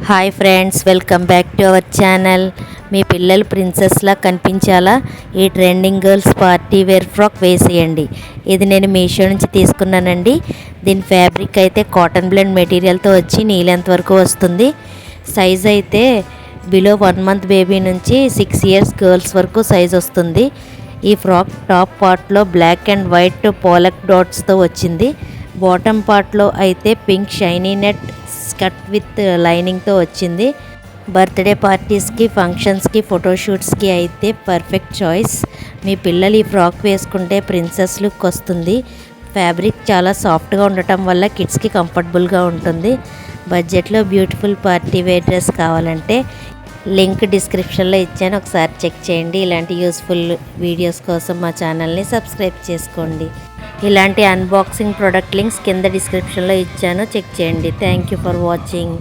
Hi friends, welcome back to our channel. మీ పిల్లలు ప్రిన్సెస్లా కనిపించాలా? ఈ trending girls party wear frock వేసేయండి. ఇది నేను మీషో నుంచి తీసుకున్నానండి. దీని ఫ్యాబ్రిక్ అయితే కాటన్ బ్లెండ్ మెటీరియల్తో వచ్చి నీ లెంత్ వరకు వస్తుంది. సైజ్ అయితే బిలో 1 month బేబీ నుంచి 6 years గర్ల్స్ వరకు సైజ్ వస్తుంది. ఈ ఫ్రాక్ టాప్ పార్ట్లో బ్లాక్ అండ్ వైట్ పోలక్ డాట్స్తో వచ్చింది. బాటమ్ పార్ట్లో అయితే pink shiny net skirt with లైనింగ్తో వచ్చింది. బర్త్డే పార్టీస్కి, ఫంక్షన్స్కి, ఫోటోషూట్స్కి అయితే పర్ఫెక్ట్ చాయిస్. మీ పిల్లలు ఈ ఫ్రాక్ వేసుకుంటే ప్రిన్సెస్ లుక్ వస్తుంది. ఫ్యాబ్రిక్ చాలా సాఫ్ట్గా ఉండటం వల్ల కిడ్స్కి కంఫర్టబుల్గా ఉంటుంది. బడ్జెట్లో బ్యూటిఫుల్ పార్టీ వేర్ డ్రెస్ కావాలంటే లింక్ డిస్క్రిప్షన్లో ఇచ్చాను, ఒకసారి చెక్ చేయండి. ఇలాంటి యూస్ఫుల్ వీడియోస్ కోసం మా ఛానల్ని సబ్స్క్రైబ్ చేసుకోండి. ఇలాంటి అన్బాక్సింగ్ ప్రోడక్ట్ లింక్స్ కింద డిస్క్రిప్షన్లో ఇచ్చాను, చెక్ చేయండి. Thank you for watching.